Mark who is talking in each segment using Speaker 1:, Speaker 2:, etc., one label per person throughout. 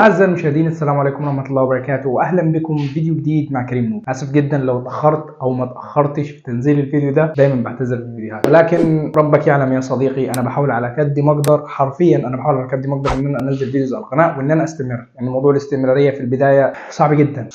Speaker 1: أعزائي المشاهدين، السلام عليكم ورحمة الله وبركاته، وأهلا بكم في فيديو جديد مع كريم نور. آسف جدا لو اتأخرت أو ما اتأخرتش في تنزيل الفيديو ده، دايما بعتذر في الفيديوهات، ولكن ربك يعلم يا صديقي، أنا بحاول على قد ما أقدر، حرفيا أنا بحاول على قد ما أقدر إن أنا أنزل فيديوز على القناة وإن أنا أستمر. يعني موضوع الاستمرارية في البداية صعب جدا،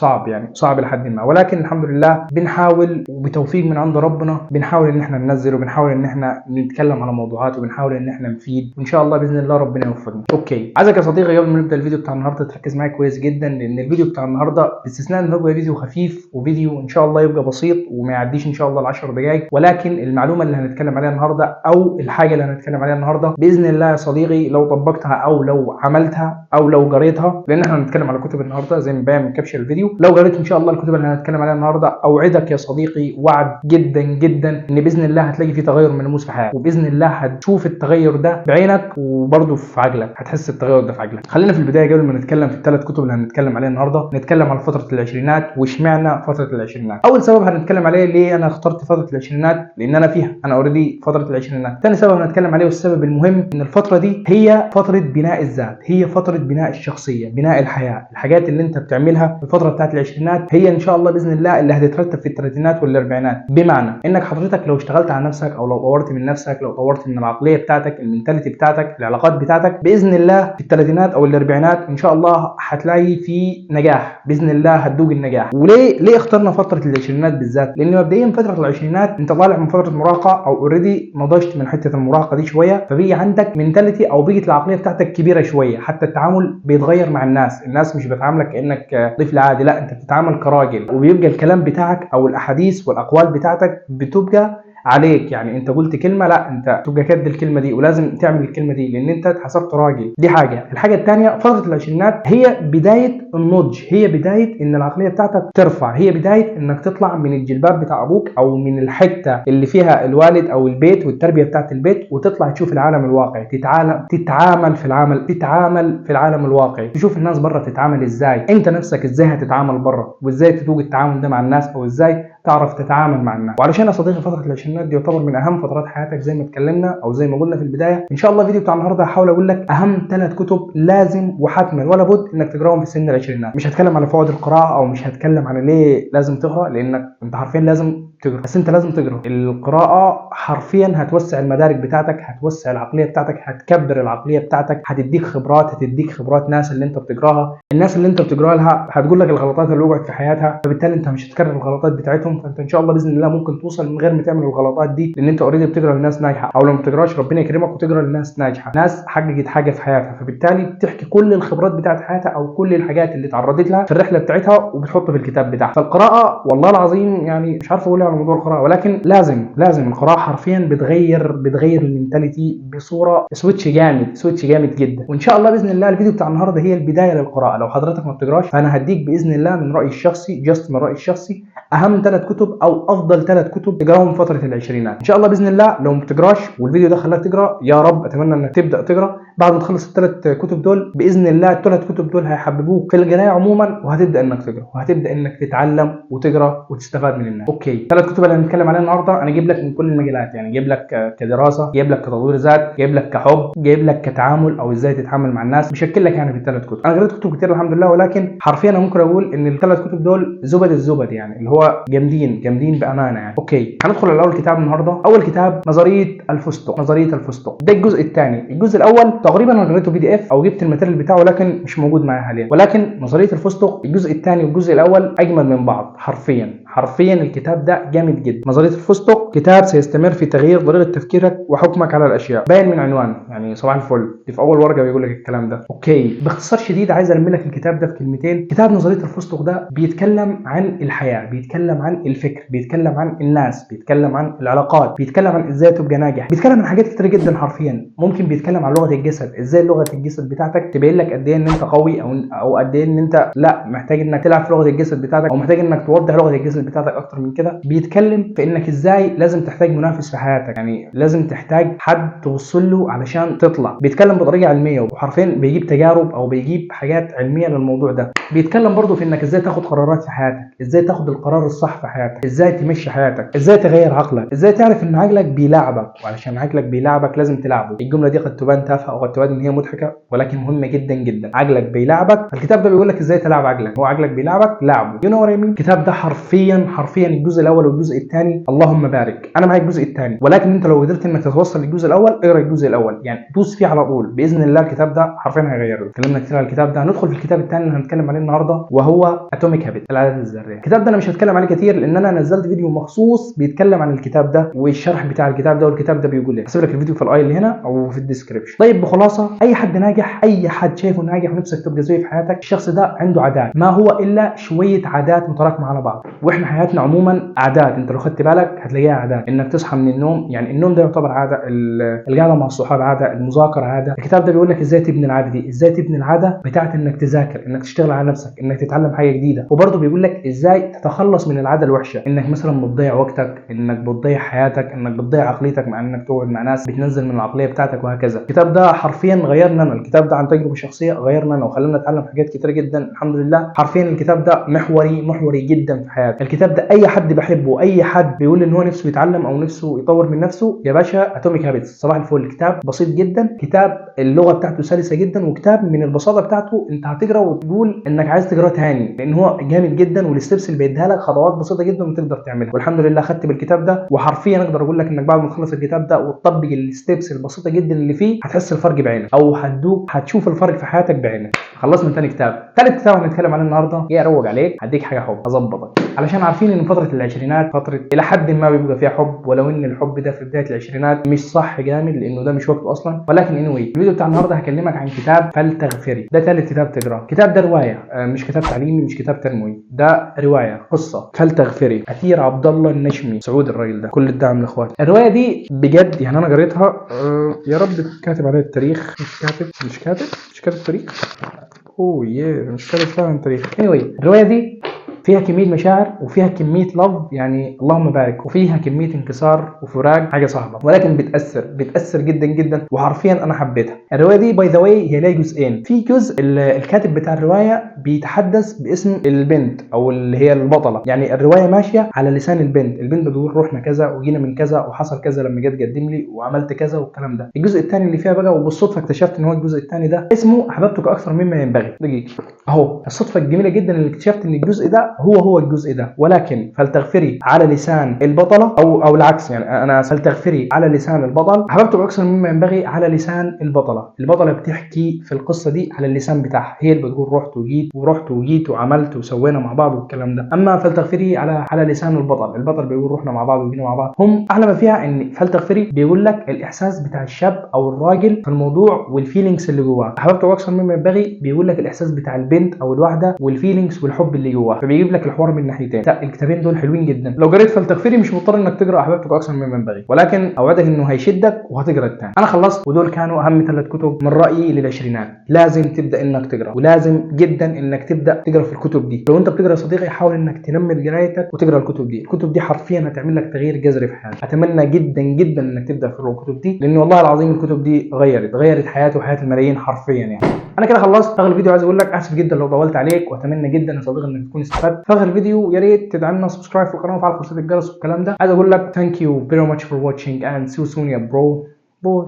Speaker 1: صعب لحد ما، ولكن الحمد لله بنحاول وبتوفيق من عند ربنا بنحاول إن إحنا ننزل وبنحاول إن إحنا نتكلم على موضوعات وبنحاول إن إحنا نفيد، وإن شاء الله بإذن الله ربنا يوفقنا. أوكي، عايزك يا صديقي قبل ما نبدأ الفيديو بتاع النهارده تركز معايا كويس جدا، لان الفيديو بتاع النهارده باستثناء انه يبقى فيديو خفيف وفيديو ان شاء الله يبقى بسيط وما يعديش ان شاء الله ال10 دقائق، ولكن المعلومه اللي هنتكلم عليها النهارده او الحاجه اللي هنتكلم عليها النهارده باذن الله يا صديقي لو طبقتها او لو عملتها او لو قريتها، لان احنا هنتكلم على كتب النهارده زي ما باين من كابشن الفيديو، لو قريت ان شاء الله الكتب اللي هنتكلم عليها النهارده اوعدك يا صديقي وعد جدا جدا ان باذن الله هتلاقي في تغير ملموس في حياتك، وباذن الله هتشوف التغير ده بعينك وبرده في عقلك، هتحس التغير ده في عقلك. خلينا في البدايه قبل ما نتكلم في الثلاث كتب اللي هنتكلم عليها النهارده نتكلم على فتره العشرينات واشمعنى فتره العشرينات. اول سبب هنتكلم عليه ليه انا اخترت فتره العشرينات، لان انا فيها، انا اوريدي فتره العشرينات. ثاني سبب هنتكلم عليه والسبب المهم ان الفتره دي هي فتره بناء الذات، هي فتره بناء الشخصيه، بناء الحياه. الحاجات اللي انت بتعملها في الفتره بتاعت العشرينات هي ان شاء الله باذن الله اللي هتترتب في الثلاثينات والاربعينات، بمعنى انك حضرتك لو اشتغلت على نفسك او لو طورت من نفسك، لو طورت من العقليه بتاعتك، المنتاليتي بتاعتك، العلاقات بتاعتك، باذن الله في الثلاثينات او الاربعينات ان شاء الله هتلاقي في نجاح باذن الله، هتدوق النجاح. ليه اخترنا فتره العشرينات بالذات؟ لان مبدئيا فتره العشرينات انت طالع من فتره مراهقه او اوريدي نضجت من حته المراهقه دي شويه، فبقي عندك منتاليتي او بقت العقليه بتاعتك كبيره شويه، حتى التعامل بيتغير مع الناس مش بتعاملك كانك طفل عادي، لا انت بتتعامل كراجل، وبيبقى الكلام بتاعك او الاحاديث والاقوال بتاعتك بتبقى عليك، يعني انت قلت كلمه لا انت تبقى كد الكلمه دي ولازم تعمل الكلمه دي لان انت اتحسبت راجل. دي حاجه. الحاجه الثانيه فتره العشرينات هي بدايه النضج، هي بدايه ان العقليه بتاعتك ترفع، هي بدايه انك تطلع من الجلباب بتاع ابوك او من الحته اللي فيها الوالد او البيت والتربيه بتاعت البيت، وتطلع تشوف العالم الواقعي، تتعامل في العالم الواقعي، تشوف الناس بره تتعامل ازاي، انت نفسك ازاي هتتعامل بره، وازاي تدوق التعامل ده مع الناس، او ازاي تعرف تتعامل مع الناس. وعلشان يا صديقي فتره العشرينات دي يعتبر من اهم فترات حياتك زي ما اتكلمنا او زي ما قلنا في البدايه، ان شاء الله الفيديو بتاع النهارده هحاول اقول لك اهم 3 كتب لازم وحتما ولا بد انك تقراهم في سن العشرينات. مش هتكلم على فوائد القراءه او مش هتكلم على ليه لازم تقرا، لانك انت حرفيا لازم تقرا، بس انت لازم تقرا. القراءه حرفيا هتوسع المدارك بتاعتك، هتوسع العقليه بتاعتك، هتكبر العقليه بتاعتك، هتديك خبرات ناس اللي انت بتقراها، الناس اللي انت بتقراها لها هتقول لك الغلطات اللي وقعت في حياتها، فبالتالي انت مش هتكرر الغلطات بتاعتهم، فانت ان شاء الله باذن الله ممكن توصل من غير ما تعمل الغلطات دي، لان انت اوريدي بتقرا لناس ناجحه، او لو ما بتقراش ربنا يكرمك وتقرا لناس ناجحه، ناس حققت حاجه في حياتها، فبالتالي بتحكي كل الخبرات بتاعت حياتها او كل الحاجات اللي تعرضت لها في الرحله بتاعتها وبتحطها في الكتاب بتاعها. فالقراءه والله العظيم يعني مش عارف اقول على موضوع القراءه، ولكن لازم القراءه حرفيا بتغير المينتاليتي بصوره سويتش جامد جدا. وان شاء الله باذن الله الفيديو بتاع النهارده هي البدايه للقراءه. لو حضرتك ما بتقراش فانا هديك باذن الله من رايي الشخصي اهم 3 كتب او افضل 3 كتب تقراهم في فتره العشرينات. ان شاء الله باذن الله لو ما بتقراش والفيديو ده خلاك تقرا، يا رب اتمنى انك تبدا تقرا. بعد ما تخلص ال3 كتب دول باذن الله ال3 كتب دول هيحببوك في القرايه عموما، وهتبدا انك تقرا وهتبدا انك تتعلم وتقرا وتستفاد من الناس. اوكي، 3 كتب اللي هنتكلم عليها النهارده انا جايب لك من كل المجالات، يعني جايب لك كدراسه، جايب لك كتطوير ذات، جايب لك كحب، جايب لك كتعامل او ازاي تتعامل مع الناس، بشكل لك يعني في ال3 كتب. انا قريت كتب كتير الحمد لله، ولكن حرفيا انا ممكن اقول ان ال3 كتب دول زبد يعني اللي هو جامدين بامانه يعني. اوكي، هندخل على اول كتاب النهارده. اول كتاب نظريه الفستق، ده الجزء الثاني. الجزء الاول تقريبا انا قريته PDF او جبت الماتيريال بتاعه لكن مش موجود معايا حاليا، ولكن نظريه الفستق الجزء الثاني والجزء الاول اجمل من بعض حرفيا الكتاب ده جامد جدا. نظريه الفستق كتاب سيستمر في تغيير طريقه تفكيرك وحكمك على الاشياء، باين من عنوانه يعني صباح الفل، في اول ورقه بيقول لك الكلام ده. اوكي، باختصار شديد عايز الم لك الكتاب ده في كلمتين. كتاب نظريه الفستق ده بيتكلم عن الحياه، بيتكلم عن الفكر، بيتكلم عن الناس، بيتكلم عن العلاقات، بيتكلم عن ازاي تبقى ناجح، بيتكلم عن حاجات كتير جدا حرفيا. ممكن بيتكلم عن لغه الجسد، ازاي لغه الجسد بتاعتك تبين لك قد ايه ان انت قوي او قد ايه ان انت لا محتاج انك تلعب في لغه الجسد بتاعتك، او محتاج انك توضح لغه الجسد بتاعتك اكتر من كده. بيتكلم في انك ازاي لازم تحتاج منافس في حياتك، يعني لازم تحتاج حد توصل له علشان تطلع. بيتكلم بطريقه علميه وحرفيا بيجيب تجارب او بيجيب حاجات علميه للموضوع ده. بيتكلم برضه في انك ازاي تاخد قرارات في حياتك، ازاي تاخد القرار الصح في حياتك، ازاي تمشي حياتك، ازاي تغير عقلك، ازاي تعرف ان عقلك بيلاعبك، وعلشان عقلك بيلاعبك لازم تلعبه. الجمله دي قد تبان تافهه او قد تبان ان هي مضحكه، ولكن مهمه جدا جدا. عقلك بيلاعبك، الكتاب ده بيقول لك ازاي تلعب عقلك. هو عقلك بيلاعبك، لعبه. يو نو وات اي مين. الكتاب ده حرفيا الجزء الاول والجزء الثاني اللهم بارك. انا معايا الجزء الثاني، ولكن انت لو قدرت انك تتوصل للجزء الاول اقرا الجزء الاول، يعني دوس فيه على طول باذن الله. الكتاب ده حرفيا هيغيرك. اتكلمنا كتير على الكتاب ده. هندخل في الكتاب الثاني اللي هنتكلم عليه النهارده، وهو اتوميك هابت، العادات الذريه. الكتاب ده انا مش هتكلم عليه كتير لان انا نزلت فيديو مخصوص بيتكلم عن الكتاب ده والشرح بتاع الكتاب ده والكتاب ده بيقول ايه. هسيب لك الفيديو في الاي اللي هنا او في الديسكربشن. طيب بخلاصه، اي حد ناجح، اي حد شايفه ناجح ونفسك تبقى زيه في حياتك، الشخص ده عنده عادات، ما هو الا شويه عادات متراكمه على بعض. واحنا حياتنا عموما عادات. انت لو خدت بالك هتلاقيها عادات. انك تصحى من النوم، يعني النوم ده يعتبر عاده، القعده مع الصحاب عاده، المذاكره عاده. الكتاب ده بيقول لك ازاي تبني العاده دي، ازاي تبني العاده بتاعت انك تذاكر، انك تشتغل على نفسك، انك تتعلم حاجه جديده. وبرضه بيقول لك ازاي تتخلص من العاده الوحشه، انك مثلا بتضيع وقتك، انك بتضيع حياتك، انك بتضيع عقليتك مع انك تقعد مع ناس بتنزل من العقليه بتاعتك وهكذا. الكتاب ده حرفيا غيرنا انا. الكتاب ده عن تجربه شخصيه غيرنا انا وخلاني اتعلم حاجات كتير جدا الحمد لله. حرفيا الكتاب ده محوري جدا في حياتي. الكتاب ده اي حد بحبه، اي حد بيقول ان هو نفسه يتعلم او نفسه يطور من نفسه، يا باشا اتوميك هابتس صباح الفل. كتاب بسيط جدا، كتاب اللغه بتاعته سلسه جدا، وكتاب من البساطه بتاعته انت هتقرا وتقول انك عايز تقراه تاني، لان هو جامد جدا والستبس اللي بيديها لك خطوات بسيطه جدا وتقدر تعملها. والحمد لله خدت بالكتاب ده، وحرفيا اقدر اقول لك انك بعد ما تخلص الكتاب ده وتطبق الستبس البسيطه جدا اللي فيه هتحس الفرق بعينك، او هتشوف الفرق في حياتك بعينك. خلصنا ثاني كتاب. ثالث كتاب هنتكلم عليه النهارده جاي اروق عليك، هديك حاجه حب، اظبطك، علشان عارفين ان فتره العشرينات فتره الى حد ما بيبقى فيها حب، ولو ان الحب ده في بدايه العشرينات مش صح جامد لانه ده مش وقته اصلا. ولكن الفيديو بتاع النهارده هكلمك عن كتاب فلتغفري. ده ثالث كتاب تقراه. الكتاب ده روايه، مش كتاب تعليمي، مش كتاب ترموي، ده روايه قصه. فلتغفري، اثير عبد الله النشمي، سعود الراجل ده، كل الدعم لاخواتي. الروايه دي بجد يعني انا قريتها، يا رب كاتب عليها التاريخ. مش كاتب تاريخ. اوه مش كاتب فعلا تاريخ. الروايه دي فيها كميه مشاعر وفيها كميه لف، يعني اللهم بارك، وفيها كميه انكسار وفراق حاجه صعبه، ولكن بتاثر جدا جدا، وحرفيا انا حبيتها. الروايه دي باي ذا واي هي لها جزئين. في جزء الكاتب بتاع الروايه بيتحدث باسم البنت او اللي هي البطله، يعني الروايه ماشيه على لسان البنت بتقول رحنا كذا وجينا من كذا وحصل كذا لما جت تقدم لي وعملت كذا والكلام ده. الجزء الثاني اللي فيها بقى، وبالصدفه اكتشفت ان هو الجزء الثاني ده اسمه احببتك اكثر مما ينبغي. دقيقه اهو الصدفه الجميله جدا اللي اكتشفت ان الجزء ده هو الجزء ده، ولكن فلتغفري على لسان البطله او العكس، يعني انا فلتغفري على لسان البطل، احببتك اكثر مما ينبغي على لسان البطله بتحكي في القصه دي على اللسان بتاعها، هي اللي بتقول رحت وجيت وعملت وسوينا مع بعض والكلام ده. اما فلتغفري على لسان البطل بيقول رحنا مع بعض وجينا مع بعض. هم اعلى ما فيها ان فلتغفري بيقول لك الاحساس بتاع الشاب او الراجل في الموضوع والفيلينجز اللي جواه. احببتك اكثر مما ينبغي بيقول لك الاحساس بتاع البنت او الواحده والفيلينجز والحب اللي جواه، فبيجيب لك الحوار من ناحيتين. الكتابين دول حلوين جدا. لو قريت فلتغفري مش مضطر انك تقرا احببتك اكثر مما ينبغي، ولكن اوعدك انه هيشدك وهتقرا الثاني. انا خلصت، ودول كانوا اهم 3 كتب من رايي للعشرينات لازم تبدا انك تقرا، ولازم جدا انك تبدا تقرا في الكتب دي. لو انت بتقرا يا صديقي حاول انك تنمي قرايتك وتقرا الكتب دي. الكتب دي حرفيا هتعمل لك تغيير جذري في حياتك. اتمنى جدا جدا انك تبدا في الكتب دي، لان والله العظيم الكتب دي غيرت حياتي وحياه الملايين حرفيا. يعني انا كده خلصت اغلب الفيديو. عايز اقول لك اسف جدا لو طولت عليك، واتمنى جدا يا صديقي انك تكون استفدت في اخر الفيديو. يا ريت تدعمنا سبسكرايب في القناه وفعل خاصيه الجرس والكلام ده. عايز اقول لك thank you very much for watching and see you soon يا برو. باي.